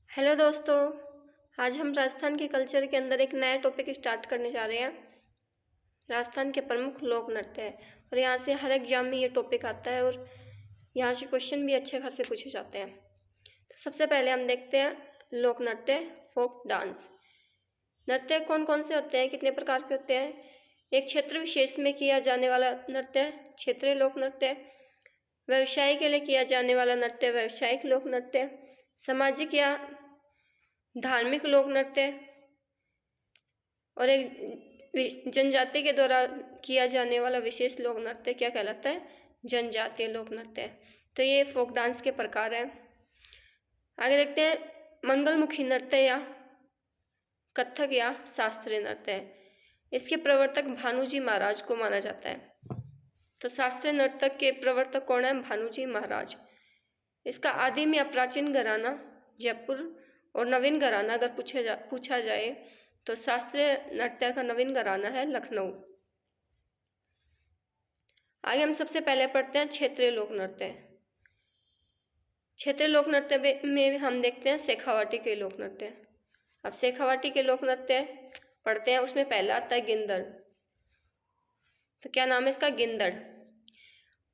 Hello दोस्तों। आज हम राजस्थान के कल्चर के अंदर एक नया टॉपिक स्टार्ट करने जा रहे हैं। राजस्थान के प्रमुख लोक नृत्य है और यहाँ से हर एग्जाम में ये टॉपिक आता है और यहाँ से क्वेश्चन भी अच्छे खासे पूछे जाते हैं। तो सबसे पहले हम देखते हैं लोक नृत्य, फोक डांस। नृत्य कौन कौन से होते हैं, कितने प्रकार के होते हैं। एक क्षेत्र विशेष में किया जाने वाला नृत्य क्षेत्रीय लोक नृत्य, व्यवसाय के लिए किया जाने वाला नृत्य व्यवसायिक लोक नृत्य, सामाजिक या धार्मिक लोक नृत्य और एक जनजाति के द्वारा किया जाने वाला विशेष लोक नृत्य क्या कहलाता है, जनजातीय लोक नृत्य। तो ये फोक डांस के प्रकार हैं। आगे देखते हैं मंगलमुखी नृत्य या कथक या शास्त्रीय नृत्य। इसके प्रवर्तक भानुजी महाराज को माना जाता है। तो शास्त्रीय नृत्य के प्रवर्तक कौन है, भानुजी महाराज। इसका आदिम या प्राचीन घराना जयपुर और नवीन घराना अगर पूछा जाए तो शास्त्रीय नृत्य का नवीन घराना है लखनऊ। आगे हम सबसे पहले पढ़ते हैं क्षेत्रीय लोक नृत्य। क्षेत्रीय लोक नृत्य में हम देखते हैं शेखावाटी के लोक नृत्य। अब शेखावाटी के लोक नृत्य पढ़ते हैं, उसमें पहला आता है गिंदड़। तो क्या नाम है इसका, गिंदड़।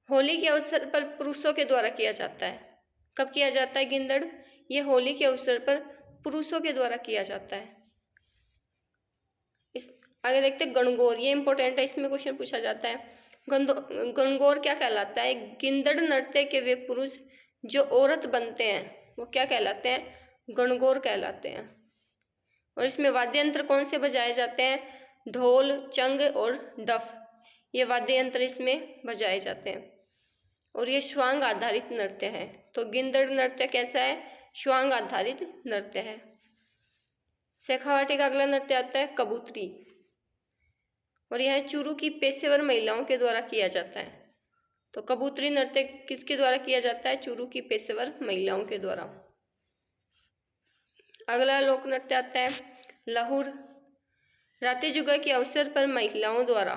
होली के अवसर पर पुरुषों के द्वारा किया जाता है। कब किया जाता है गिंदड़, ये होली के अवसर पर पुरुषों के द्वारा किया जाता है। इस आगे देखते हैं गणगौर, ये इंपॉर्टेंट है, इसमें क्वेश्चन पूछा जाता है। गणगौर क्या कहलाता है, गिंदड़ नृत्य के वे पुरुष जो औरत बनते हैं वो क्या कहलाते हैं, गणगौर कहलाते हैं। और इसमें वाद्य यंत्र कौन से बजाए जाते हैं, ढोल, चंग और डफ, ये वाद्य यंत्र इसमें बजाए जाते हैं। और ये श्वांग आधारित नृत्य है। तो गिंदड़ नृत्य कैसा है, श्वांग आधारित नृत्य है। शेखावाटी का अगला नृत्य आता है कबूतरी और यह चूरू की पेशेवर महिलाओं के द्वारा किया जाता है। तो कबूतरी नृत्य किसके द्वारा किया जाता है, चूरू की पेशेवर महिलाओं के द्वारा। अगला लोक नृत्य आता है लाहुर। रात्रि जुगा के अवसर पर महिलाओं द्वारा,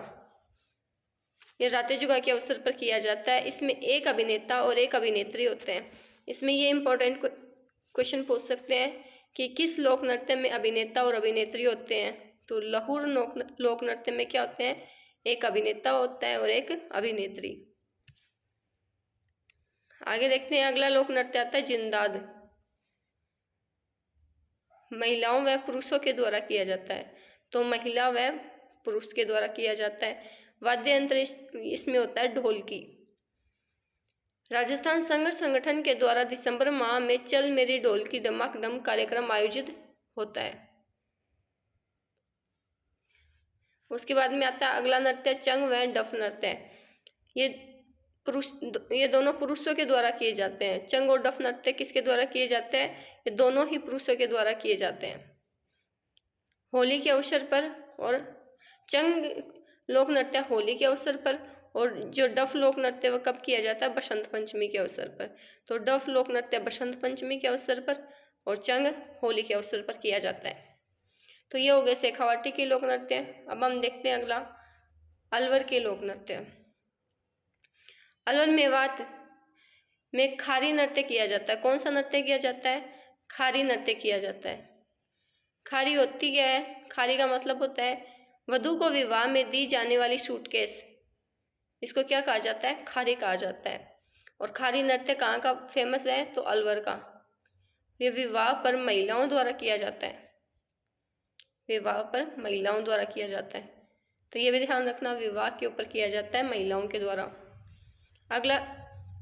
ये रात्रि जुगा के अवसर पर किया जाता है। इसमें एक अभिनेता और एक अभिनेत्री होते हैं। इसमें ये इंपॉर्टेंट क्वेश्चन पूछ सकते हैं कि किस लोक नृत्य में अभिनेता और अभिनेत्री होते हैं। तो लाहुर लोक नृत्य में क्या होते हैं, एक अभिनेता होता है और एक अभिनेत्री। आगे देखते हैं अगला लोक नृत्य आता है जिंदाद। महिलाओं व पुरुषों के द्वारा किया जाता है। तो महिला व पुरुष के द्वारा किया जाता है। वाद्य यंत्र इसमें होता है ढोलकी। राजस्थान संघर्ष संगठन के द्वारा दिसंबर माह में चल मेरी ढोलकी डमाक डम कार्यक्रम आयोजित होता है। उसके बाद में आता है अगला नृत्य चंग व डफ नृत्य। ये दोनों पुरुषों के द्वारा किए जाते हैं। चंग और डफ नृत्य किसके द्वारा किए जाते हैं, ये दोनों ही पुरुषों के द्वारा किए जाते हैं होली के अवसर पर। और चंग लोक नृत्य होली के अवसर पर और जो डफ लोक नृत्य वह कब किया जाता है, बसंत पंचमी के अवसर पर। तो डफ लोक नृत्य बसंत पंचमी के अवसर पर और चंग होली के अवसर पर किया जाता है। तो ये हो गए शेखावाटी के लोक नृत्य। अब हम देखते हैं अगला अलवर के लोक नृत्य। अलवर मेवात में खारी नृत्य किया जाता है। कौन सा नृत्य किया जाता है, खारी नृत्य किया जाता है। खारी होती क्या है, खारी का मतलब होता है वधू को विवाह में दी जाने वाली सूटकेस, इसको क्या कहा जाता है, खारी कहा जाता है। और खारी नृत्य कहाँ का फेमस है, तो अलवर का। ये विवाह पर महिलाओं द्वारा किया जाता है, विवाह पर महिलाओं द्वारा किया जाता है। तो ये भी ध्यान रखना, विवाह के ऊपर किया जाता है महिलाओं के द्वारा। अगला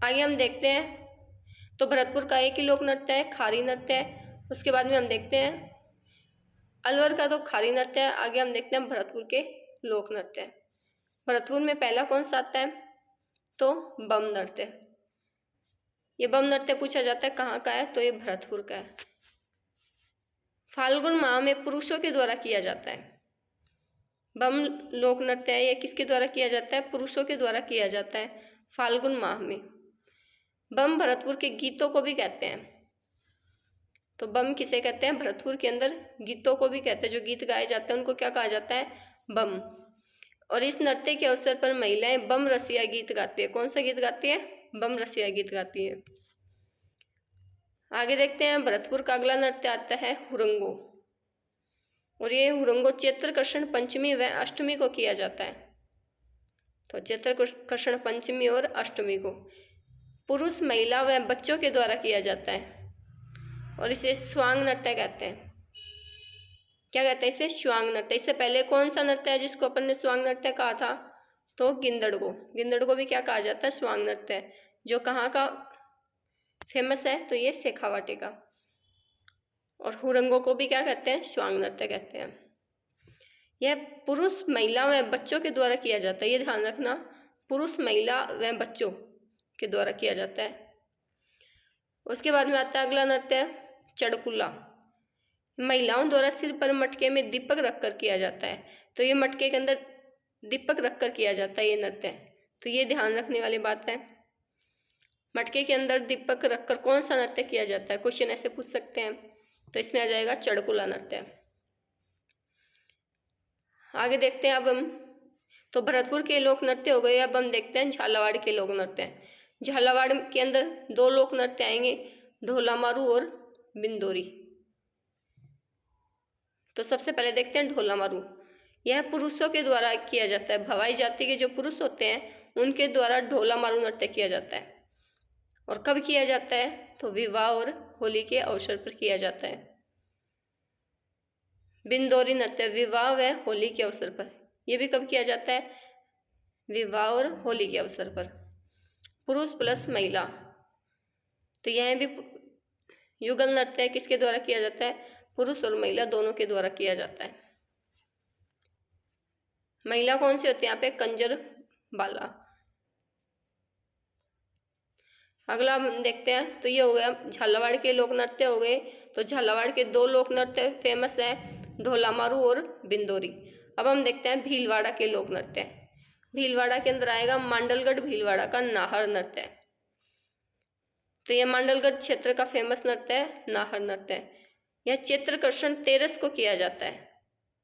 आगे हम देखते हैं तो भरतपुर का एक ही लोक नृत्य है, खारी नृत्य है। उसके बाद में हम देखते हैं अलवर का तो खारी नृत्य है। आगे हम देखते हैं भरतपुर के लोक नृत्य। भरतपुर में पहला कौन सा आता है, तो बम नृत्य। ये बम नृत्य पूछा जाता है कहाँ का है, तो ये भरतपुर का है। फाल्गुन माह में पुरुषों के द्वारा किया जाता है। बम लोक नृत्य है, ये किसके द्वारा किया जाता है, पुरुषों के द्वारा किया जाता है फाल्गुन माह में। बम भरतपुर के गीतों को भी कहते हैं। तो बम किसे कहते हैं, भरतपुर के अंदर गीतों को भी कहते हैं, जो गीत गाए जाते हैं उनको क्या कहा जाता है, बम। और इस नृत्य के अवसर पर महिलाएं बम रसिया गीत गाती है। कौन सा गीत गाती है, बम रसिया गीत गाती है। आगे देखते हैं, भरतपुर का अगला नृत्य आता है हुरंगो, और ये हुरंगो चैत्र कृष्ण पंचमी व अष्टमी को किया जाता है। तो चैत्र कृष्ण पंचमी और अष्टमी को पुरुष, महिला व बच्चों के द्वारा किया जाता है, और इसे स्वांग नृत्य कहते हैं। क्या कहते हैं इसे? स्वांग नृत्य। इससे पहले कौन सा नृत्य है जिसको अपन ने स्वांग नृत्य कहा था? तो गिंदड़ को भी क्या कहा जाता है? स्वांग नृत्य। जो कहाँ का फेमस है? तो ये शेखावाटी का। और हुरंगो को भी क्या कहते हैं? स्वांग नृत्य कहते हैं। यह पुरुष, महिला व बच्चों के द्वारा किया जाता है, ये ध्यान रखना, पुरुष, महिला व बच्चों के द्वारा किया जाता है। उसके बाद में आता है अगला नृत्य चड़कुला। महिलाओं द्वारा सिर पर मटके में दीपक रखकर किया जाता है। तो ये मटके के अंदर दीपक रखकर किया जाता है ये नृत्य। तो ये ध्यान रखने वाली बात है, मटके के अंदर दीपक रखकर कौन सा नृत्य किया जाता है? क्वेश्चन ऐसे पूछ सकते हैं। तो इसमें आ जाएगा चड़कुला नृत्य। आगे देखते हैं अब हम, तो भरतपुर के लोक नृत्य हो गए। अब हम देखते हैं झालावाड़ के लोक नृत्य। झालावाड़ के अंदर 2 लोक नृत्य आएंगे, ढोला मारू और बिंदोरी। तो सबसे पहले देखते हैं ढोला मारू। यह पुरुषों के द्वारा किया जाता है, भवाई जाति के जो पुरुष होते हैं उनके द्वारा ढोला मारू नृत्य किया जाता है। और कब किया जाता है? तो विवाह और होली के अवसर पर किया जाता है। बिंदोरी नृत्य विवाह व होली के अवसर पर, यह भी कब किया जाता है? विवाह और होली के अवसर पर, पुरुष प्लस महिला। तो यह भी युगल नृत्य किसके द्वारा किया जाता है? पुरुष और महिला दोनों के द्वारा किया जाता है। महिला कौन सी होती है यहाँ पे? कंजर बाला। अगला हम देखते हैं, तो ये हो गया झालावाड़ के लोक नृत्य हो गए। तो झालावाड़ के 2 लोक नृत्य फेमस है, ढोला मारू और बिंदोरी। अब हम देखते हैं भीलवाड़ा के लोक नृत्य। भीलवाड़ा के अंदर आएगा मांडलगढ़ भीलवाड़ा का नाहर नृत्य। तो यह मांडलगढ़ क्षेत्र का फेमस नृत्य है, नाहर नृत्य। यह चैत्र कृष्ण तेरस को किया जाता है।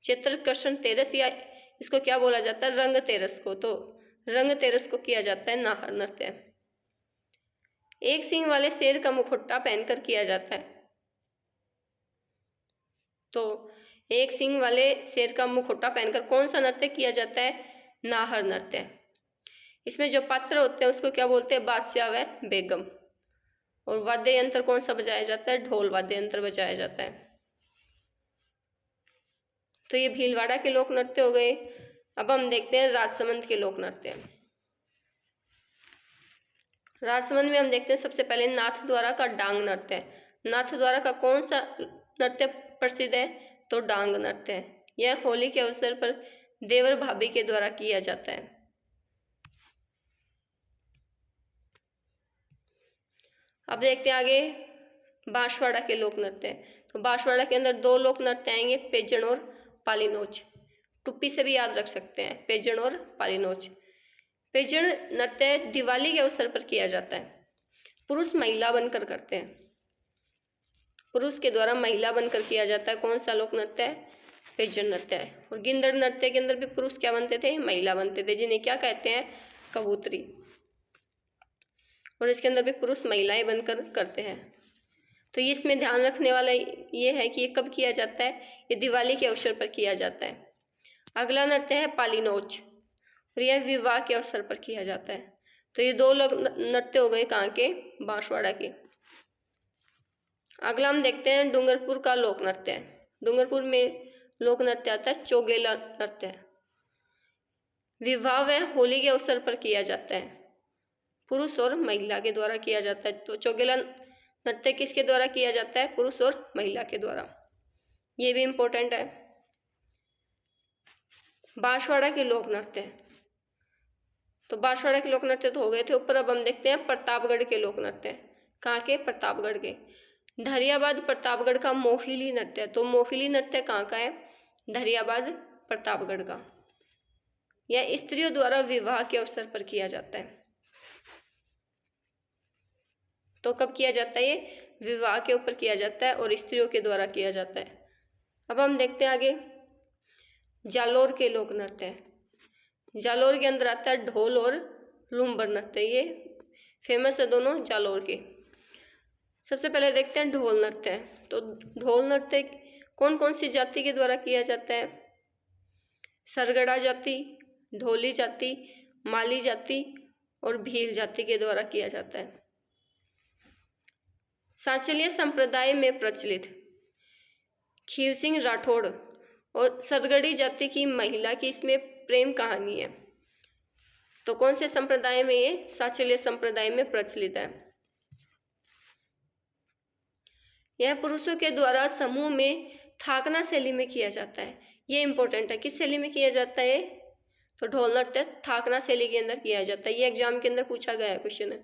चैत्र कृष्ण तेरस, या इसको क्या बोला जाता है? रंग तेरस को। तो रंग तेरस को किया जाता है नाहर नृत्य। एक सींग वाले शेर का मुखौटा पहनकर किया जाता है। तो एक सींग वाले शेर का मुखौटा पहनकर कौन सा नृत्य किया जाता है? नाहर नृत्य। इसमें जो पात्र होते हैं उसको क्या बोलते हैं? बादशाह व बेगम। और वाद्य यंत्र कौन सा बजाया जाता है? ढोल वाद्य यंत्र बजाया जाता है। तो ये भीलवाड़ा के लोक नृत्य हो गए। अब हम देखते हैं राजसमंद के लोक नृत्य। राजसमंद में हम देखते हैं सबसे पहले नाथ द्वारा का डांग नृत्य। नाथ द्वारा का कौन सा नृत्य प्रसिद्ध है? तो डांग नृत्य। यह होली के अवसर पर देवर भाभी के द्वारा किया जाता है। अब देखते हैं आगे बांसवाड़ा के लोक नृत्य। तो बांसवाड़ा के अंदर 2 लोक नृत्य आएंगे, पेजन और पालीनोच। टुप्पी से भी याद रख सकते हैं, पेजन और पालीनोच। पेजन नृत्य दिवाली के अवसर पर किया जाता है, पुरुष महिला बनकर करते हैं। पुरुष के द्वारा महिला बनकर किया जाता है। कौन सा लोक नृत्य है? पेजन नृत्य है। और गिंदड़ नृत्य के अंदर भी पुरुष क्या बनते थे? महिला बनते थे, जिन्हें क्या कहते हैं? कबूतरी। और इसके अंदर भी पुरुष महिलाएं बनकर करते हैं। तो ये इसमें ध्यान रखने वाला ये है कि ये कब किया जाता है? ये दिवाली के अवसर पर किया जाता है। अगला नृत्य है पालीनोच, और यह विवाह के अवसर पर किया जाता है। तो ये 2 लोग नृत्य हो गए, कहाँ के? बांसवाड़ा के। अगला हम देखते हैं डूंगरपुर का लोक नृत्य। डूंगरपुर में लोक नृत्य आता है चौगेला नृत्य। विवाह व होली के अवसर पर किया जाता है, पुरुष और महिला के द्वारा किया जाता है। तो चौगेला नृत्य किसके द्वारा किया जाता है? पुरुष और महिला के द्वारा। ये भी इम्पोर्टेंट है। बांसवाड़ा के लोक नृत्य। तो बांसवाड़ा के लोक नृत्य तो हो गए थे ऊपर। अब हम देखते हैं प्रतापगढ़ के लोक नृत्य। कहाँ के? प्रतापगढ़ के। धरियाबाद प्रतापगढ़ का मोहिली नृत्य। तो मोहिली नृत्य कहाँ का है? धरियाबाद प्रतापगढ़ का। यह स्त्रियों द्वारा विवाह के अवसर पर किया जाता है। तो कब किया जाता है? ये विवाह के ऊपर किया जाता है और स्त्रियों के द्वारा किया जाता है। अब हम देखते हैं आगे जालोर के लोक नृत्य। जालोर के अंदर आता है ढोल और लुम्बर नृत्य। ये फेमस है दोनों जालोर के। सबसे पहले देखते हैं ढोल नृत्य। तो ढोल नृत्य कौन कौन सी जाति के द्वारा किया जाता है? सरगड़ा जाति, ढोली जाति, माली जाति और भील जाति के द्वारा किया जाता है। सांचलिया संप्रदाय में प्रचलित खीव सिंह राठौड़ और सरगड़ी जाति की महिला की इसमें प्रेम कहानी है। तो कौन से संप्रदाय में? ये सांचलिया संप्रदाय में प्रचलित है। यह पुरुषों के द्वारा समूह में थाकना शैली में किया जाता है। ये इंपॉर्टेंट है। किस शैली में किया जाता है? तो ढोल नृत्य थाकना शैली के अंदर किया जाता है। ये एग्जाम के अंदर पूछा गया क्वेश्चन है।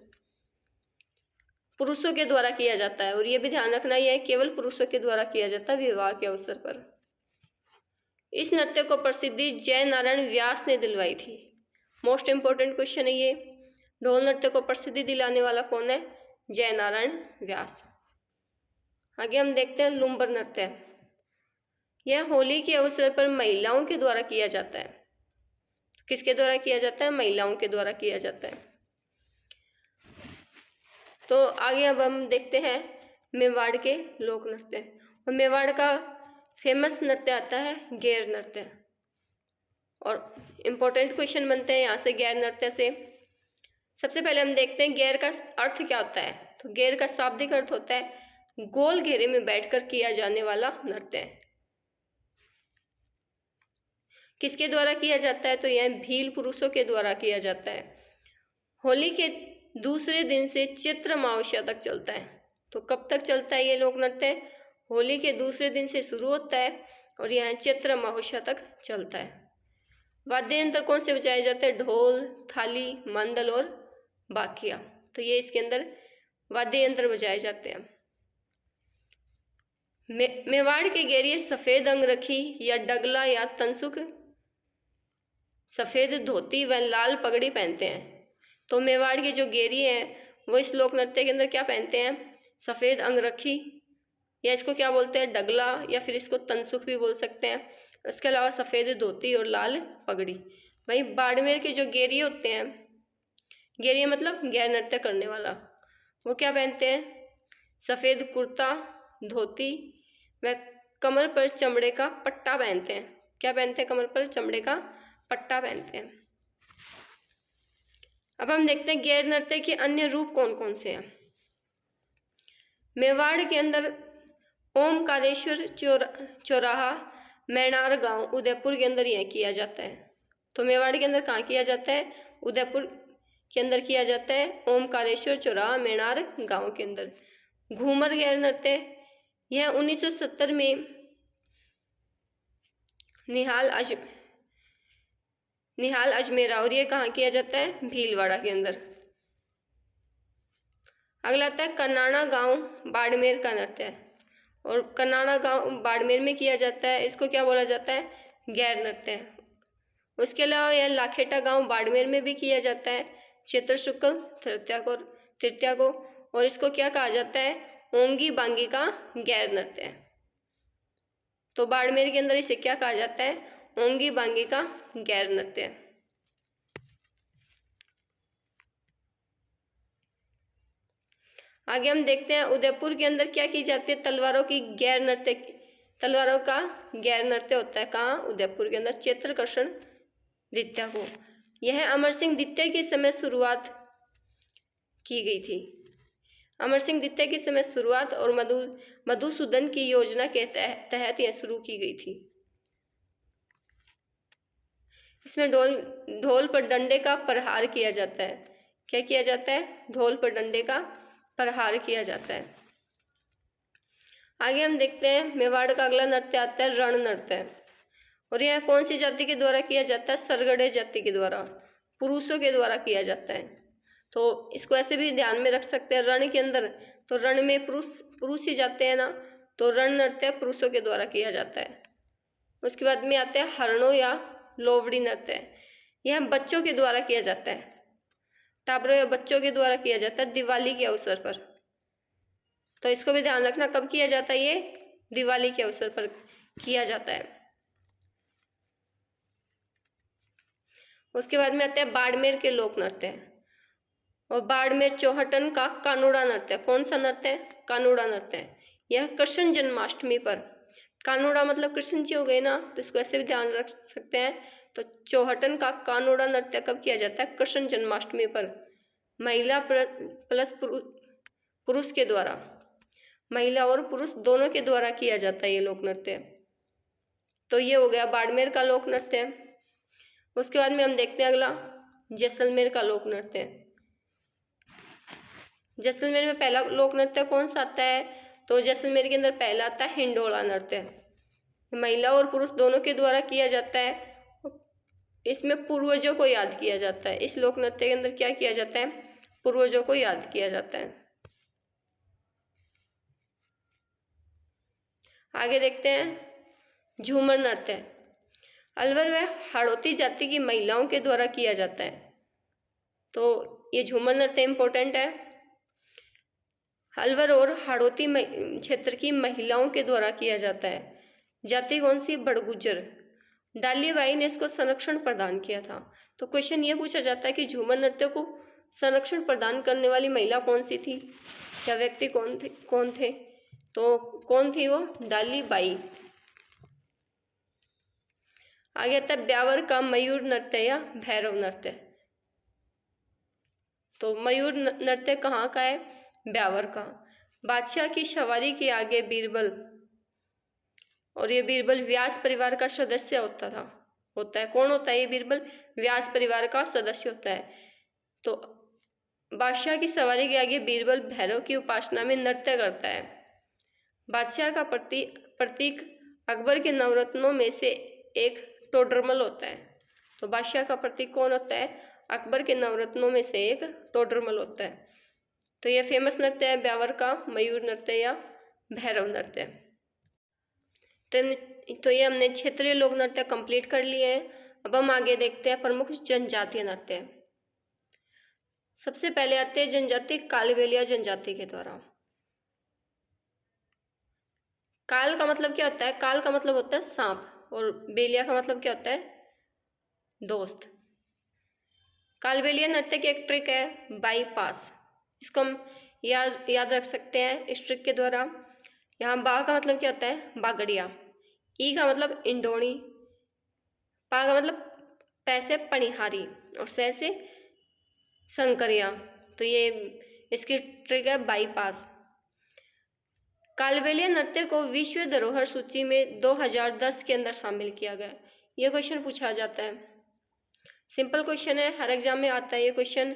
पुरुषों के द्वारा किया जाता है और ये भी ध्यान रखना, यह केवल पुरुषों के द्वारा किया जाता है विवाह के अवसर पर। इस नृत्य को प्रसिद्धि जय नारायण व्यास ने दिलवाई थी। मोस्ट इंपोर्टेंट क्वेश्चन है ये। ढोल नृत्य को प्रसिद्धि दिलाने वाला कौन है? जय नारायण व्यास। आगे हम देखते हैं लुम्बर नृत्य। यह होली के अवसर पर महिलाओं के द्वारा किया जाता है। किसके द्वारा किया जाता है? महिलाओं के द्वारा किया जाता है। तो आगे अब हम देखते हैं मेवाड़ के लोक नृत्य। और मेवाड़ का फेमस नृत्य आता है गैर नृत्य। और इम्पोर्टेंट क्वेश्चन बनते हैं यहाँ से गैर नृत्य से। सबसे पहले हम देखते हैं गैर का अर्थ क्या होता है। तो गैर का शाब्दिक अर्थ होता है गोल घेरे में बैठकर किया जाने वाला नृत्य। किसके द्वारा किया जाता है? तो यह भील पुरुषों के द्वारा किया जाता है। होली के दूसरे दिन से चैत्र अमावस्या तक चलता है। तो कब तक चलता है ये लोक नृत्य? होली के दूसरे दिन से शुरू होता है और यह चैत्र अमावस्या तक चलता है। वाद्य यंत्र कौन से बजाए जाते हैं? ढोल, थाली, मंदल और बाकिया। तो ये इसके अंदर वाद्य यंत्र बजाए जाते हैं। मेवाड़ के गैरिये सफेद अंगरखी या डगला या तनसुक, सफेद धोती व लाल पगड़ी पहनते हैं। तो मेवाड़ के जो गेरी हैं वो इस लोक नृत्य के अंदर क्या पहनते हैं? सफेद अंगरखी, या इसको क्या बोलते हैं? डगला, या फिर इसको तनसुख भी बोल सकते हैं। इसके अलावा सफेद धोती और लाल पगड़ी। वहीं बाड़मेर के जो गेरी होते हैं, गेरी मतलब गैर नृत्य करने वाला, वो क्या पहनते हैं? सफेद कुर्ता, धोती व कमर पर चमड़े का पट्टा पहनते हैं। क्या पहनते हैं? कमर पर चमड़े का पट्टा पहनते हैं। अब हम देखते हैं गैर नृत्य के अन्य रूप कौन कौन से हैं। मेवाड़ के अंदर ओमकारेश्वर चौराहा, मैनार गांव, उदयपुर के अंदर यह किया जाता है। तो मेवाड़ के अंदर कहाँ किया जाता है? उदयपुर के अंदर किया जाता है। ओमकारेश्वर चौराहा, मैनार गांव के अंदर। घूमर गैर नृत्य, यह 1970 में निहाल अजमेरा, और ये कहाँ किया जाता है? भीलवाड़ा के अंदर। अगला आता है कर्नाणा गांव बाड़मेर का नृत्य। और कर्नाणा गांव बाड़मेर में किया जाता है। इसको क्या बोला जाता है? गैर नृत्य। उसके अलावा यह लाखेटा गांव बाड़मेर में भी किया जाता है चैत्र शुक्ल तृतीया को। और इसको क्या कहा जाता है? ओंगी बांगी का गैर नृत्य। तो बाड़मेर के अंदर इसे क्या कहा जाता है? ओंगी बांगी का गैर नृत्य। आगे हम देखते हैं उदयपुर के अंदर क्या की जाती है? तलवारों की गैर नृत्य, तलवारों का गैर नृत्य होता है। कहाँ? उदयपुर के अंदर चैत्रकर्षण द्वितीया को। यह अमर सिंह द्वितीय के समय शुरुआत की गई थी। अमर सिंह द्वितीय के समय शुरुआत और मधुसूदन की योजना के तहत यह शुरू की गई थी। इसमें ढोल पर डंडे का प्रहार किया जाता है। क्या किया जाता है? ढोल पर डंडे का प्रहार किया जाता है। आगे हम देखते हैं मेवाड़ का अगला नृत्य आता है रण नृत्य। और यह कौन सी जाति के द्वारा किया जाता है? सरगड़े जाति के द्वारा, पुरुषों के द्वारा किया जाता है। तो इसको ऐसे भी ध्यान में रख सकते हैं, रण के अंदर तो रण में पुरुष ही जाते हैं ना, तो रण नृत्य पुरुषों के द्वारा किया जाता है। उसके बाद में आते हैं हरणों या लोवड़ी नृत्य। यह बच्चों के द्वारा किया जाता है, टाबरों या बच्चों के द्वारा किया जाता है दिवाली के अवसर पर। तो इसको भी ध्यान रखना, कब किया जाता है? ये दिवाली के अवसर पर किया जाता है। उसके बाद में आते हैं बाड़मेर के लोक नृत्य। और बाड़मेर चौहटन का कानूड़ा नृत्य, कौन सा नृत्य है? कानूड़ा नृत्य। यह कृष्ण जन्माष्टमी पर, कानूड़ा मतलब कृष्ण जी हो गए ना, तो इसको ऐसे भी ध्यान रख सकते हैं। तो चौहटन का कानूड़ा नृत्य कब किया जाता है? कृष्ण जन्माष्टमी पर, महिला प्लस पुरुष के द्वारा, महिला और पुरुष दोनों के द्वारा किया जाता है ये लोक नृत्य। तो ये हो गया बाड़मेर का लोक नृत्य। उसके बाद में हम देखते हैं अगला जैसलमेर का लोक नृत्य। जैसलमेर में पहला लोक नृत्य कौन सा आता है? तो जैसलमेर के अंदर पहला आता है हिंडोला नृत्य, महिला और पुरुष दोनों के द्वारा किया जाता है। इसमें पूर्वजों को याद किया जाता है। इस लोक नृत्य के अंदर क्या किया जाता है? पूर्वजों को याद किया जाता है। आगे देखते हैं झूमर नृत्य। अलवर व हाड़ौती जाति की महिलाओं के द्वारा किया जाता है। तो ये झूमर नृत्य इंपॉर्टेंट है। अलवर और हाड़ौती क्षेत्र की महिलाओं के द्वारा किया जाता है। जाति कौन सी? बड़गुजर। डालीबाई ने इसको संरक्षण प्रदान किया था। तो क्वेश्चन ये पूछा जाता है कि झूमर नृत्य को संरक्षण प्रदान करने वाली महिला कौन सी थी, या व्यक्ति कौन थे? तो कौन थी वो? डालीबाई। आगे आता है ब्यावर का मयूर नृत्य या भैरव नृत्य। तो मयूर नृत्य कहाँ का है? ब्यावर का। बादशाह की सवारी के आगे बीरबल, और ये बीरबल व्यास परिवार का सदस्य होता है। कौन होता है ये बीरबल? व्यास परिवार का सदस्य होता है। तो बादशाह की सवारी के आगे बीरबल भैरव की उपासना में नृत्य करता है। बादशाह का प्रतीक अकबर के नवरत्नों में से एक टोडरमल होता है। तो बादशाह का प्रतीक कौन होता है? अकबर के नवरत्नों में से एक टोडरमल होता है। तो यह फेमस नृत्य है ब्यावर का मयूर नृत्य या भैरव नृत्य। तो ये हमने क्षेत्रीय लोक नृत्य कंप्लीट कर लिए हैं। अब हम आगे देखते हैं प्रमुख जनजातीय नृत्य। सबसे पहले आते हैं जनजाति कालबेलिया जनजाति के द्वारा। काल का मतलब क्या होता है? काल का मतलब होता है सांप, और बेलिया का मतलब क्या होता है? दोस्त। कालबेलिया नृत्य की एक ट्रिक है बाईपास। इसको हम याद रख सकते हैं इस ट्रिक के द्वारा। यहाँ बा का मतलब क्या होता है? बागड़िया। ई का मतलब इंडोणी। पा का मतलब पैसे पणिहारी, और से संकरिया। तो ये इसकी ट्रिक है बाईपास। कालबेलिया नृत्य को विश्व धरोहर सूची में 2010 के अंदर शामिल किया गया। ये क्वेश्चन पूछा जाता है, सिंपल क्वेश्चन है, हर एग्जाम में आता है ये क्वेश्चन।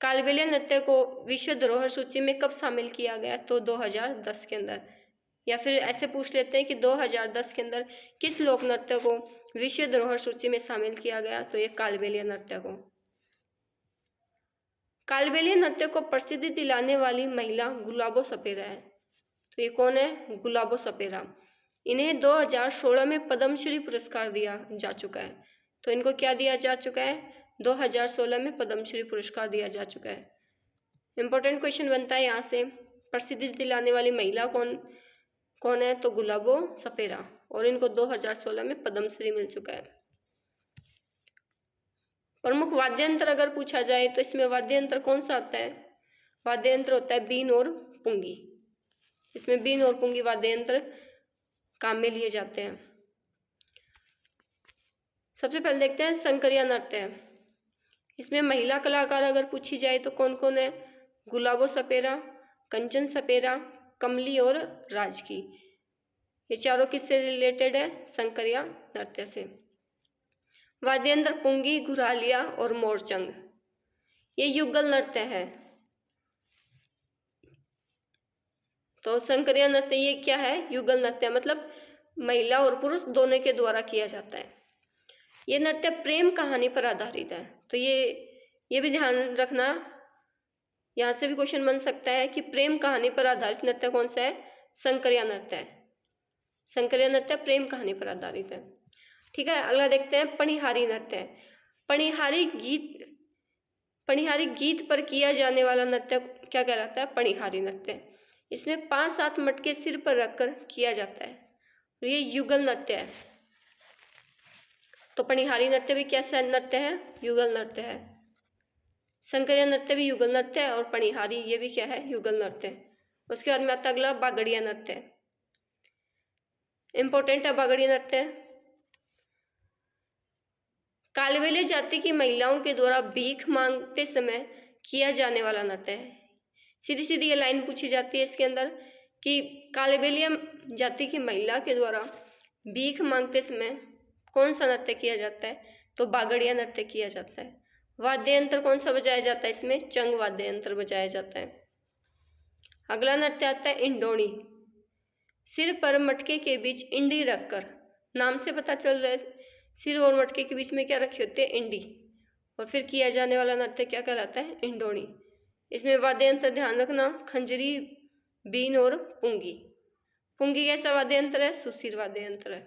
कालबेलिया नृत्य को विश्व धरोहर सूची में कब शामिल किया गया? तो 2010 के अंदर। या फिर ऐसे पूछ लेते हैं कि 2010 के अंदर किस लोक नृत्य को विश्व धरोहर सूची में शामिल किया गया? तो ये कालबेलिया नृत्य को। कालबेलिया नृत्य को प्रसिद्धि दिलाने वाली महिला गुलाबो सपेरा है। तो ये कौन है? गुलाबो सपेरा। इन्हें 2016 में पद्मश्री पुरस्कार दिया जा चुका है। तो इनको क्या दिया जा चुका है? 2016 में पद्मश्री पुरस्कार दिया जा चुका है। इंपॉर्टेंट क्वेश्चन बनता है यहाँ से, प्रसिद्धि दिलाने वाली महिला कौन है? तो गुलाबो सपेरा, और इनको 2016 में पद्मश्री मिल चुका है। प्रमुख वाद्य यंत्र अगर पूछा जाए तो इसमें वाद्य यंत्र कौन सा आता है? वाद्य यंत्र होता है बीन और पुंगी। इसमें बीन और पुंगी वाद्य यंत्र काम में लिए जाते हैं। सबसे पहले देखते हैं संकरिया नृत्य। इसमें महिला कलाकार अगर पूछी जाए तो कौन कौन है? गुलाबो सपेरा, कंचन सपेरा, कमली और राजकी। ये चारों किससे रिलेटेड है? संकरिया नृत्य से। वाद्य यंत्र पुंगी, घुरालिया और मोरचंग। ये युगल नृत्य है। तो संकरिया नृत्य ये क्या है? युगल नृत्य, मतलब महिला और पुरुष दोनों के द्वारा किया जाता है। ये नृत्य प्रेम कहानी पर आधारित है। तो ये भी ध्यान रखना, यहाँ से भी क्वेश्चन बन सकता है कि प्रेम कहानी पर आधारित नृत्य कौन सा है? संकरिया नृत्य है। संकरिया नृत्य प्रेम कहानी पर आधारित है। ठीक है, अगला देखते हैं पणिहारी नृत्य। पणिहारी गीत पर किया जाने वाला नृत्य क्या कहलाता है? पणिहारी नृत्य। इसमें 5-7 मटके सिर पर रखकर किया जाता है, और ये युगल नृत्य है। तो पणिहारी नृत्य भी कैसा नृत्य है? युगल नृत्य है। शंकरिया नृत्य भी युगल नृत्य है, और पणिहारी ये भी क्या है, युगल नृत्य है। उसके बाद में आता अगला बागड़िया नृत्य, इंपॉर्टेंट है बागड़िया नृत्य। कालबेलिया जाति की महिलाओं के द्वारा भीख मांगते समय किया जाने वाला नृत्य है। सीधी सीधी ये लाइन पूछी जाती है इसके अंदर कि कालबेलिया जाति की महिला के द्वारा भीख मांगते समय कौन सा नृत्य किया जाता है, तो बागड़िया नृत्य किया जाता है। वाद्य यंत्र कौन सा बजाया जाता है इसमें, चंग वाद्य यंत्र बजाया जाता है। अगला नृत्य आता है इंडोणी। सिर पर मटके के बीच इंडी रखकर, नाम से पता चल रहा है सिर और मटके के बीच में क्या रखे होते हैं, इंडी, और फिर किया जाने वाला नृत्य क्या कहलाता है, इंडोणी। इसमें वाद्य यंत्र ध्यान रखना, खंजरी, बीन और पुंगी। पुंगी कैसा वाद्य यंत्र है, सुसीर वाद्य यंत्र है।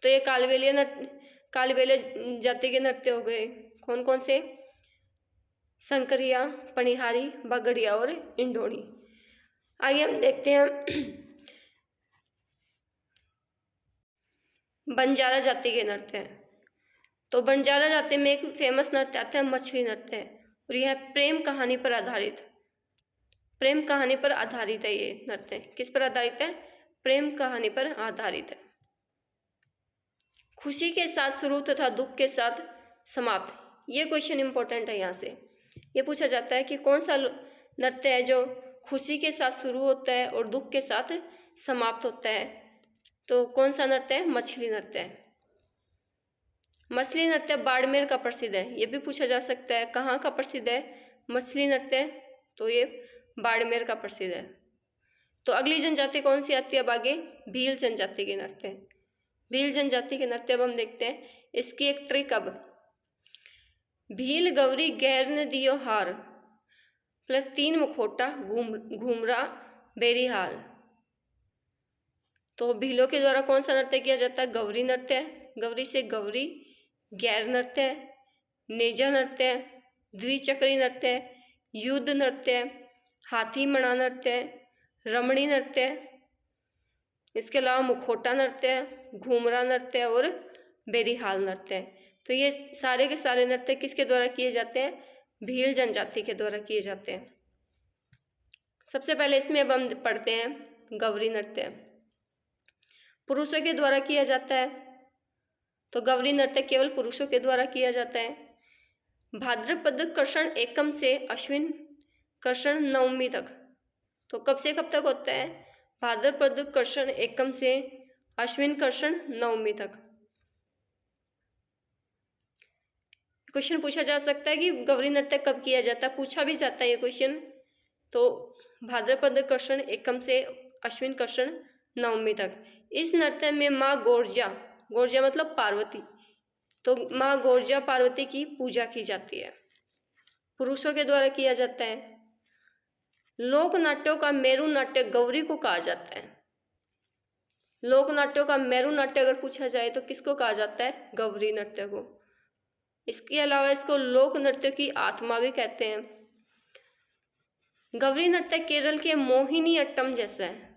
तो ये कालबेलिया जाति के नृत्य हो गए, कौन कौन से, शंकरिया, पणिहारी, बागड़िया और इंडोणी। आगे हम देखते हैं बंजारा जाति के नृत्य। तो बंजारा जाति में एक फेमस नृत्य आता है मछली नृत्य, और यह प्रेम कहानी पर आधारित, प्रेम कहानी पर आधारित है। ये नृत्य किस पर आधारित है, प्रेम कहानी पर आधारित है। खुशी के साथ शुरू तथा दुख के साथ समाप्त, ये क्वेश्चन इंपॉर्टेंट है। यहाँ से ये पूछा जाता है कि कौन सा नृत्य है जो खुशी के साथ शुरू होता है और दुख के साथ समाप्त होता है, तो कौन सा नृत्य है, मछली नृत्य है। मछली नृत्य बाड़मेर का प्रसिद्ध है, ये भी पूछा जा सकता है कहाँ का प्रसिद्ध है मछली नृत्य, तो ये बाड़मेर का प्रसिद्ध है। तो अगली जनजाति कौन सी आती है अब आगे, भील जनजाति के नृत्य। भील जनजाति के नृत्य अब हम देखते हैं। इसकी एक ट्रिक, अब भील गौरी गैर ने दियो हार प्लस 3 मुखोटा घूमरा बेरीहाल। तो भीलों के द्वारा कौन सा नृत्य किया जाता है, गौरी नृत्य है, गौरी से गौरी, गैर नृत्य है, नेजा नृत्य है, द्विचक्री नृत्य है, युद्ध नृत्य है, हाथी मणा नृत्य है, रमणी नृत्य है, इसके अलावा मुखोटा नृत्य है, घूमरा नृत्य है और बेरीहाल नृत्य है। तो ये सारे के सारे नृत्य किसके द्वारा किए जाते हैं, भील जनजाति के द्वारा किए जाते हैं। सबसे पहले इसमें अब हम पढ़ते हैं गौरी नृत्य, पुरुषों के द्वारा किया जाता है। तो गौरी नृत्य केवल पुरुषों के द्वारा किया जाता है। भाद्रपद कृष्ण एकम से अश्विन कृष्ण नवमी तक। तो कब से कब तक होता है, भाद्रपद कृष्ण एकम से अश्विन कृष्ण नवमी तक। क्वेश्चन पूछा जा सकता है कि गौरी नृत्य कब किया जाता है, पूछा भी जाता है ये क्वेश्चन। तो भाद्रपद कृष्ण एकम से अश्विन कृष्ण नवमी तक। इस नृत्य में माँ गोरजा, गोरजा मतलब पार्वती, तो माँ गोरजा पार्वती की पूजा की जाती है, पुरुषों के द्वारा किया जाता है। लोक नाट्यों का मेरु नाट्य गौरी को कहा जाता है। लोक नाट्यों का मेरु नाट्य अगर पूछा जाए तो किसको कहा जाता है, गौरी नृत्य को। इसके अलावा इसको लोक नृत्य की आत्मा भी कहते हैं। गौरी नृत्य केरल के मोहिनी अट्टम जैसा है।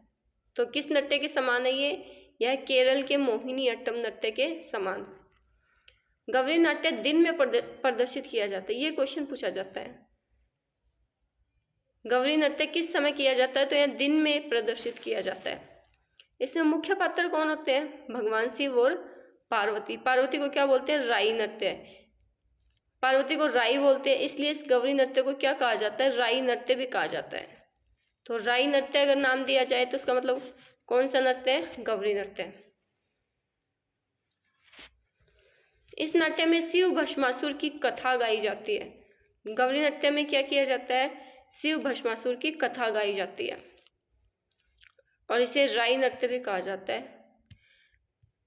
तो किस नृत्य के समान है ये, यह केरल के मोहिनी अट्टम नृत्य के समान। गौरी नाट्य दिन में प्रदर्शित किया जाता है, ये क्वेश्चन पूछा जाता है। गौरी नृत्य किस समय किया जाता है, तो यह दिन में प्रदर्शित किया जाता है। इसमें मुख्य पात्र कौन होते हैं, भगवान शिव और पार्वती। पार्वती को क्या बोलते हैं, राई नृत्य, पार्वती को राई बोलते हैं, इसलिए इस गौरी नृत्य को क्या कहा जाता है, राई नृत्य भी कहा जाता है। तो राई नृत्य अगर नाम दिया जाए तो उसका मतलब कौन सा नृत्य है, गौरी नृत्य। इस नाट्य में शिव भस्मासुर की कथा गाई जाती है। गौरी नृत्य में क्या किया जाता है, शिव भस्मासुर की कथा गाई जाती है, और इसे राई नृत्य भी कहा जाता है।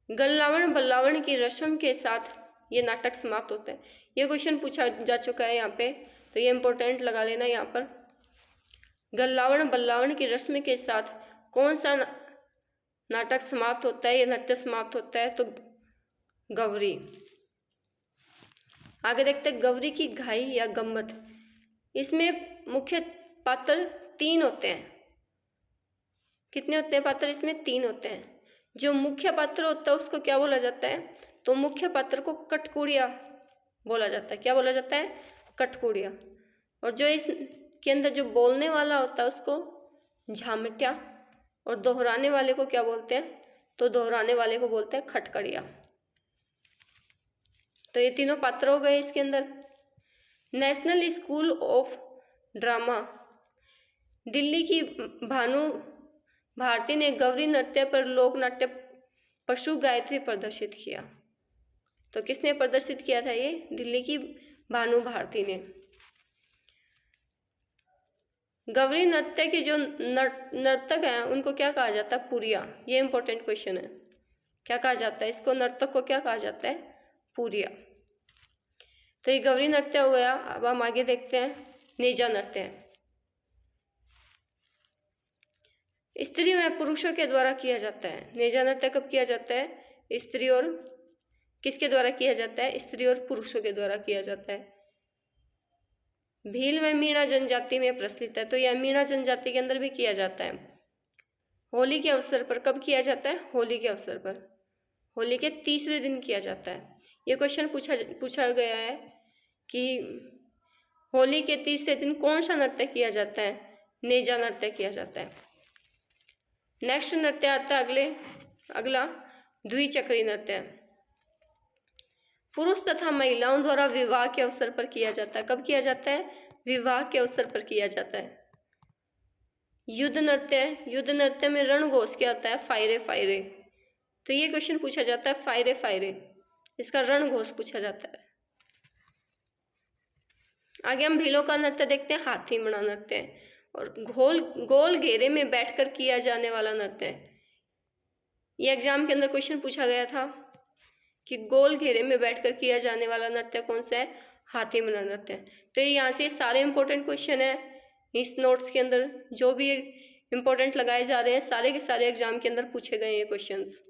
गल्लावण बल्लावण की रस्म के साथ ये नाटक समाप्त होता है। ये क्वेश्चन पूछा जा चुका है यहाँ पे, तो ये इंपॉर्टेंट लगा लेना यहाँ पर। गल्लावण बल्लावण की रस्म के साथ कौन सा नाटक समाप्त होता है, ये नृत्य समाप्त होता है, तो गौरी। आगे देखते हैं गौरी की घाई या गम्मत। इसमें मुख्य पात्र 3 होते हैं। कितने होते हैं पात्र इसमें, 3 होते हैं। जो मुख्य पात्र होता है उसको क्या बोला जाता है, तो मुख्य पात्र को कटकुड़िया बोला जाता है। क्या बोला जाता है? कठपुड़िया। और जो इसके अंदर जो बोलने वाला होता है उसको झामट्या, और दोहराने वाले को क्या बोलते हैं? तो दोहराने वाले को बोलते हैं खटकड़िया। तो ये तीनों पात्र हो गए इसके अंदर। National school of drama, Delhi की भानु भारती ने गौरी नृत्य पर लोक नाट्य पशु गायत्री प्रदर्शित किया। तो किसने प्रदर्शित किया था? ये दिल्ली की भानु भारती ने। गौरी नृत्य के जो नर्तक हैं उनको क्या कहा जाता है? पुरिया। ये इंपॉर्टेंट क्वेश्चन है। क्या कहा जाता है इसको? नर्तक को क्या कहा जाता है? पुरिया। तो ये गौरी नृत्य हो गया। अब हम आगे देखते हैं नेजा नृत्य। स्त्री व पुरुषों के द्वारा किया जाता है। नेजा नृत्य कब किया जाता है? स्त्री और किसके द्वारा किया जाता है? स्त्री और पुरुषों के द्वारा किया जाता है। भील व मीणा जनजाति में प्रचलित है। तो यह मीणा जनजाति के अंदर भी किया जाता है। होली के अवसर पर। कब किया जाता है? होली के अवसर पर। होली के तीसरे दिन किया जाता है। ये क्वेश्चन पूछा गया है कि होली के तीसरे दिन कौन सा नृत्य किया जाता है? नेजा नृत्य किया जाता है। नेक्स्ट नृत्य आता है अगला द्विचक्री नृत्य। पुरुष तथा महिलाओं द्वारा विवाह के अवसर पर किया जाता है। कब किया जाता है? विवाह के अवसर पर किया जाता है। युद्ध नृत्य। युद्ध नृत्य में रणघोष क्या होता है? फायरे फायरे। तो ये क्वेश्चन पूछा जाता है फायरे फायरे, इसका रणघोष पूछा जाता है। आगे हम भीलों का नृत्य देखते हैं, हाथी मणा नृत्य। और गोल घेरे में बैठकर किया जाने वाला नृत्य। ये एग्जाम के अंदर क्वेश्चन पूछा गया था कि गोल घेरे में बैठकर किया जाने वाला नृत्य कौन सा है? हाथी मणा नृत्य। तो यहाँ से सारे इंपॉर्टेंट क्वेश्चन है इस नोट्स के अंदर, जो भी इंपॉर्टेंट लगाए जा रहे हैं सारे के सारे एग्जाम के अंदर पूछे गए ये क्वेश्चंस।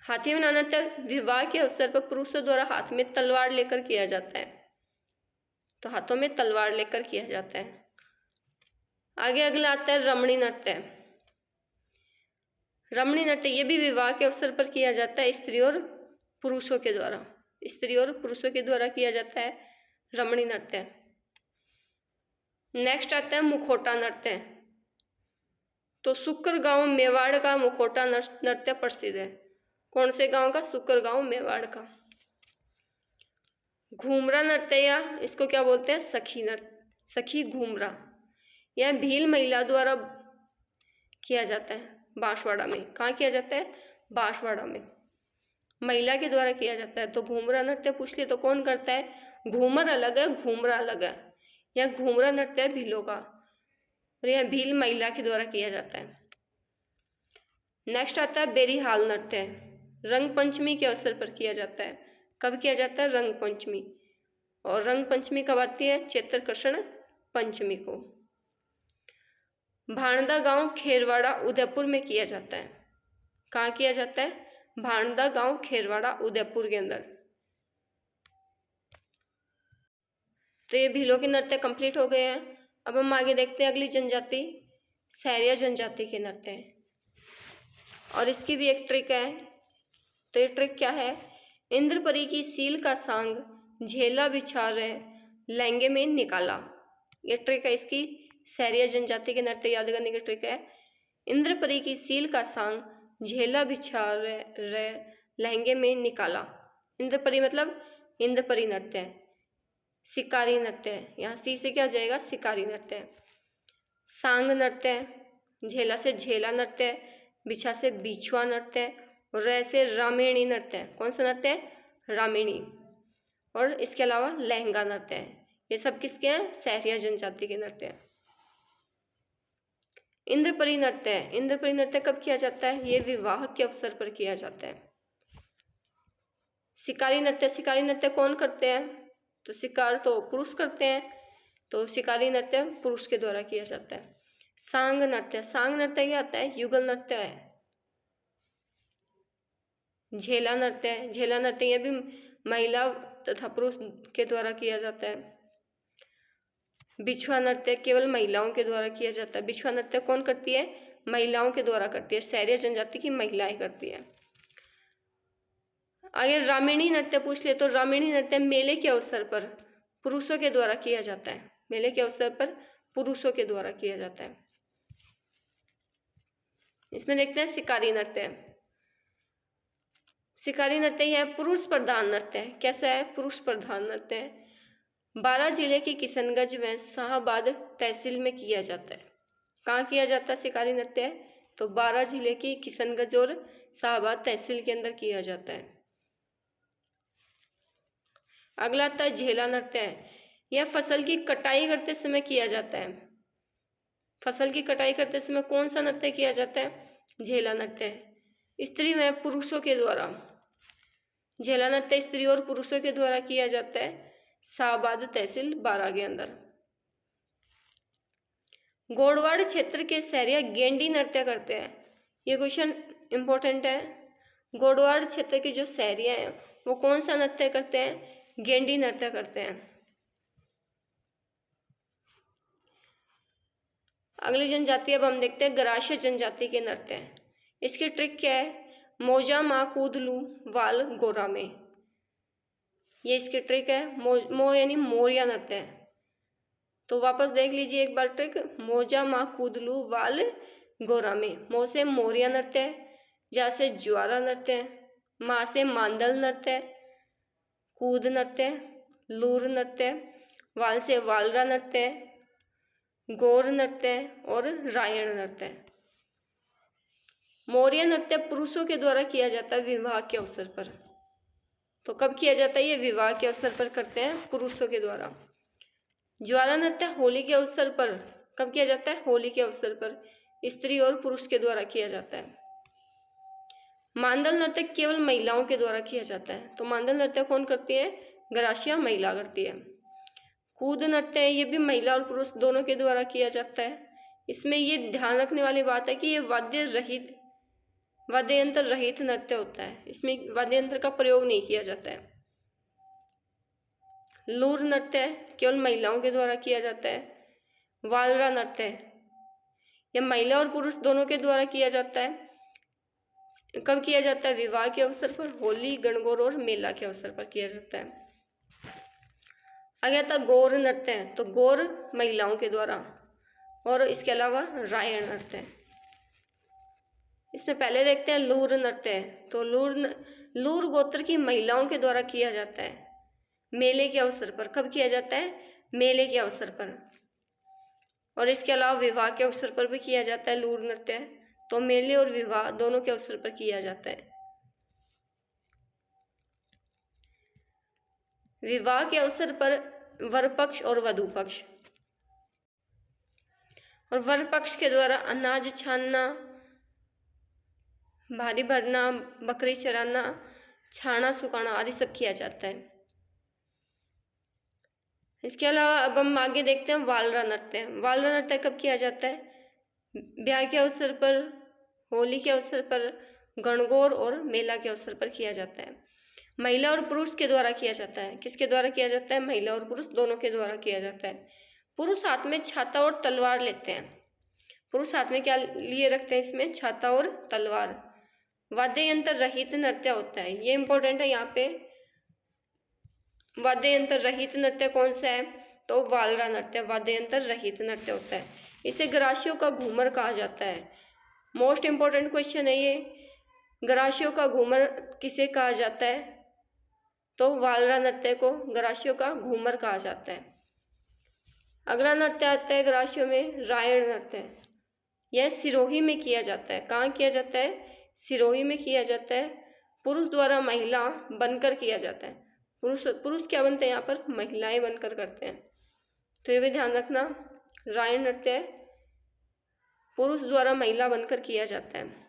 हाथी मणा नृत्य विवाह के अवसर पर पुरुषों द्वारा हाथ में तलवार लेकर किया जाता है। तो हाथों में तलवार लेकर किया जाता है। आगे अगला आता है रमणी नृत्य। रमणी नृत्य ये भी विवाह के अवसर पर किया जाता है, स्त्री और पुरुषों के द्वारा। स्त्री और पुरुषों के द्वारा किया जाता है रमणी नृत्य। नेक्स्ट आता है मुखौटा नृत्य। तो सुकर गांव मेवाड़ का मुखौटा नृत्य प्रसिद्ध है। कौन से गांव का? सुकर गांव मेवाड़ का। घूमरा नृत्य, या इसको क्या बोलते हैं? सखी नृत्य, सखी घूमरा। यह भील महिला द्वारा किया जाता है बांसवाड़ा में। कहाँ किया जाता है? बांसवाड़ा में महिला के द्वारा किया जाता है। तो घूमरा नृत्य पूछ लिया तो कौन करता है? घूमर अलग है, घूमरा अलग है। यह घूमरा नृत्य है भीलों का, और यह भील महिला के द्वारा किया जाता है। नेक्स्ट आता है बेरीहाल नृत्य। रंग पंचमी के अवसर पर किया जाता है। कब किया जाता है? रंग पंचमी। और रंग पंचमी कब आती है? चैत्र कृष्ण पंचमी को। भाणदा गांव खेरवाड़ा उदयपुर में किया जाता है। कहाँ किया जाता है? भाणदा गांव खेरवाड़ा उदयपुर के अंदर। तो ये भीलों के नृत्य कंप्लीट हो गए हैं। अब हम आगे देखते हैं अगली जनजाति, सैरिया जनजाति के नृत्य हैं। और इसकी भी एक ट्रिक है। तो ये ट्रिक क्या है? इंद्रपरी की सील का सांग झेला बिछा रहे लहंगे में निकाला। ये ट्रिक है इसकी, सैरिया जनजाति के नृत्य याद करने की ट्रिक है। इंद्रपरी की सील का सांग झेला बिछा रहे लहंगे में निकाला। इंद्रपरी मतलब इंद्रपरी नृत्य है। शिकारी नृत्य है, यहाँ सी से क्या हो जाएगा? शिकारी नृत्य है। सांग नृत्य है, झेला से झेला नृत्य है, बिछा से बिछुआ नृत्य है, और रे से रामेणी नृत्य है। कौन सा नृत्य है? रामेणी। और इसके अलावा लहंगा नृत्य है। ये सब किसके हैं? सैरिया जनजाति के नृत्य हैं। इंद्रपरी नृत्य है। इंद्रपरी नृत्य कब किया जाता है? ये विवाह के अवसर पर किया जाता है। शिकारी नृत्य, शिकारी नृत्य कौन करते हैं? तो शिकार तो पुरुष करते हैं, तो शिकारी नृत्य पुरुष के द्वारा किया जाता है। सांग नृत्य, सांग नृत्य क्या आता है? युगल नृत्य है। झेला नृत्य है, झेला नृत्य यह भी महिला तथा पुरुष के द्वारा किया जाता है। बिछुआ नृत्य केवल महिलाओं के द्वारा किया जाता है। बिछुआ नृत्य कौन करती है? महिलाओं के द्वारा करती है, सैरिया जनजाति की महिलाएं करती है। आगे रामिणी नृत्य पूछ ले तो रामिणी नृत्य मेले के अवसर पर पुरुषों के द्वारा किया जाता है। मेले के अवसर पर पुरुषों के द्वारा किया जाता है। इसमें देखते हैं शिकारी नृत्य। शिकारी नृत्य है पुरुष प्रधान नृत्य है। कैसा है? पुरुष प्रधान नृत्य है। 12 जिले की किशनगंज व शाहाबाद तहसील में किया जाता है। कहाँ किया जाता है शिकारी नृत्य? तो 12 जिले की किशनगंज और शाहाबाद तहसील के अंदर किया जाता है। अगला आता है झेला नृत्य है। यह फसल की कटाई करते समय किया जाता है। फसल की कटाई करते समय कौन सा नृत्य किया जाता है? झेला नृत्य है। स्त्री व पुरुषों के द्वारा झेला नृत्य स्त्री और पुरुषों के द्वारा किया जाता है शाहाबाद तहसील 12 के अंदर। गोडवाड़ क्षेत्र के शहरिया गेंडी नृत्य करते हैं। ये क्वेश्चन इंपॉर्टेंट है। गोडवाड़ क्षेत्र के जो शहरिया हैं वो कौन सा नृत्य करते हैं? गेंडी नृत्य करते हैं। अगली जनजाति अब हम देखते हैं गरासिया जनजाति के नृत्य हैं। इसकी ट्रिक क्या है? मोजा मा कूदलू वाल गोरा में, ये इसकी ट्रिक है। मो यानी मोरिया नृत्य है। तो वापस देख लीजिए एक बार ट्रिक। मोजा मा कूदलू वाल गोरा में, मो से मोरिया नृत्य है, जा से ज्वारा नृत्य है, माँ से मांदल नृत्य है, कूद नृत्य, लूर नृत्य, वाल से वालरा नृत्य, गौर नृत्य और रायण नृत्य। मौर्य नृत्य पुरुषों के द्वारा किया जाता है विवाह के अवसर पर। तो कब किया जाता है? ये विवाह के अवसर पर करते हैं पुरुषों के द्वारा। ज्वारा नृत्य होली के अवसर पर कब किया जाता है? होली के अवसर पर स्त्री और पुरुष के द्वारा किया जाता है। मांदल नृत्य केवल महिलाओं के द्वारा किया जाता है। तो मांदल नृत्य कौन करती है? गरासिया महिला करती है। कूद नृत्य ये भी महिला और पुरुष दोनों के द्वारा किया जाता है। इसमें ये ध्यान रखने वाली बात है कि ये वाद्य यंत्र रहित नृत्य होता है। इसमें वाद्य यंत्र का प्रयोग नहीं किया जाता है। लूर नृत्य केवल महिलाओं के द्वारा किया जाता है। वालरा नृत्य यह महिला और पुरुष दोनों के द्वारा किया जाता है। कब किया जाता है? विवाह के अवसर पर, होली, गणगौर और मेला के अवसर पर किया जाता है। आगे था गौर नृत्य। तो गौर महिलाओं के द्वारा, और इसके अलावा रायण नृत्य। इसमें पहले देखते हैं लूर नृत्य। तो लूर गोत्र की महिलाओं के द्वारा किया जाता है मेले के अवसर पर। कब किया जाता है? मेले के अवसर पर। और इसके अलावा विवाह के अवसर पर भी किया जाता है लूर नृत्य। तो मेले और विवाह दोनों के अवसर पर किया जाता है। विवाह के अवसर पर वर पक्ष और वधू पक्ष, और वर पक्ष के द्वारा अनाज छानना, भारी भरना, बकरी चराना, छाना सुखाना आदि सब किया जाता है। इसके अलावा अब हम आगे देखते हैं वालरा नृत्य। वालरा नृत्य कब किया जाता है? ब्याह के अवसर पर, होली के अवसर पर, गणगौर और मेला के अवसर पर किया जाता है। महिला और पुरुष के द्वारा किया जाता है। किसके द्वारा किया जाता है? महिला और पुरुष दोनों के द्वारा किया जाता है। पुरुष हाथ में छाता और तलवार लेते हैं। पुरुष हाथ में क्या लिए रखते हैं? इसमें छाता और तलवार। वाद्य यंत्र रहित नृत्य होता है। ये इंपॉर्टेंट है यहाँ पे। वाद्य यंत्र रहित नृत्य कौन सा है? तो वालरा नृत्य वाद्य यंत्र रहित नृत्य होता है। इसे गरासियों का घूमर कहा जाता है। मोस्ट इंपॉर्टेंट क्वेश्चन है ये। गरासियों का घूमर किसे कहा जाता है? तो वालरा नृत्य को गरासियों का घूमर कहा जाता है। अगला नृत्य आता है गरासियों में रायण नृत्य। यह सिरोही में किया जाता है। कहाँ किया जाता है? सिरोही में किया जाता है। पुरुष द्वारा महिला बनकर किया जाता है। पुरुष क्या बनते हैं यहाँ पर? महिलाएं बनकर करते हैं। तो ये भी ध्यान रखना, रायण नृत्य पुरुष द्वारा महिला बनकर किया जाता है।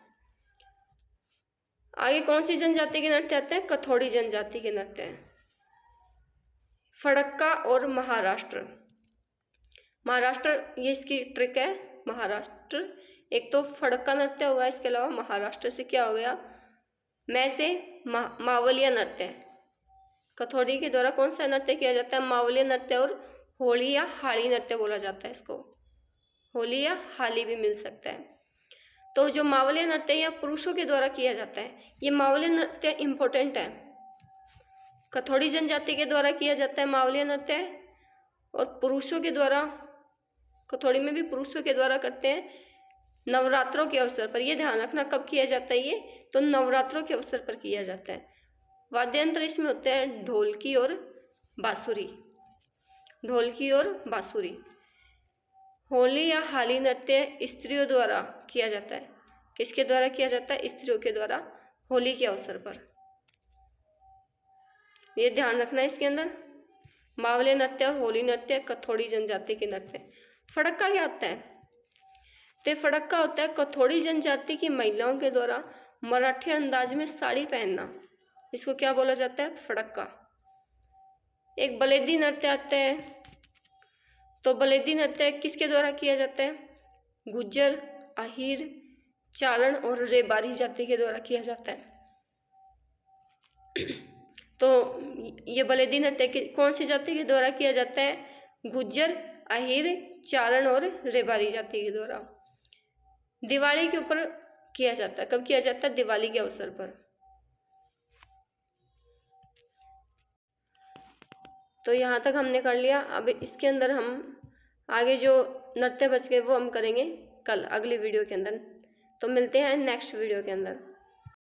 आगे कौन सी जनजाति के नृत्य आते हैं? कथौड़ी जनजाति के नृत्य हैं। फड़क्का और महाराष्ट्र। महाराष्ट्र ये इसकी ट्रिक है। महाराष्ट्र एक तो फड़क्का नृत्य होगा, इसके अलावा महाराष्ट्र से क्या हो गया? मैं से मावलिया नृत्य। कथौड़ी के द्वारा कौन सा नृत्य किया जाता है? मावलिया नृत्य। और होली या हाली नृत्य बोला जाता है इसको। होली या हाली भी मिल सकता है। तो जो मावलिया नृत्य या पुरुषों के द्वारा किया जाता है, ये मावलिया नृत्य इम्पोर्टेंट है। कथोड़ी जनजाति के द्वारा किया जाता है मावलिया नृत्य, और पुरुषों के द्वारा, कथोड़ी में भी पुरुषों के द्वारा करते हैं नवरात्रों के अवसर पर। ये ध्यान रखना कब किया जाता है, ये तो नवरात्रों के अवसर पर किया जाता है। वाद्य यंत्र इसमें होते हैं ढोलकी और बांसुरी, ढोलकी और बांसुरी। होली या हाली नृत्य स्त्रियों द्वारा किया जाता है। किसके द्वारा किया जाता है, स्त्रियों के द्वारा होली के अवसर पर। ये ध्यान रखना है इसके अंदर, मावले नृत्य और होली नृत्य, कथोड़ी जनजाति के नृत्य। फड़क्का क्या होता है, तो फड़क्का होता है कथोड़ी जनजाति की महिलाओं के द्वारा मराठी अंदाज में साड़ी पहनना, इसको क्या बोला जाता है, फड़क्का। एक बलेदी नृत्य आता है, तो बलेदी नृत्य किसके द्वारा किया जाता है, गुज्जर, अहीर, चारण और रेबारी जाति के द्वारा किया जाता है। तो ये बलेदी नृत्य कौन सी जाति के द्वारा किया जाता है, गुज्जर, अहीर, चारण और रेबारी जाति के द्वारा। दिवाली के ऊपर किया जाता है, कब किया जाता है, दिवाली के अवसर पर। तो यहाँ तक हमने कर लिया। अब इसके अंदर हम आगे जो नृत्य बच गए वो हम करेंगे कल अगली वीडियो के अंदर। तो मिलते हैं नेक्स्ट वीडियो के अंदर।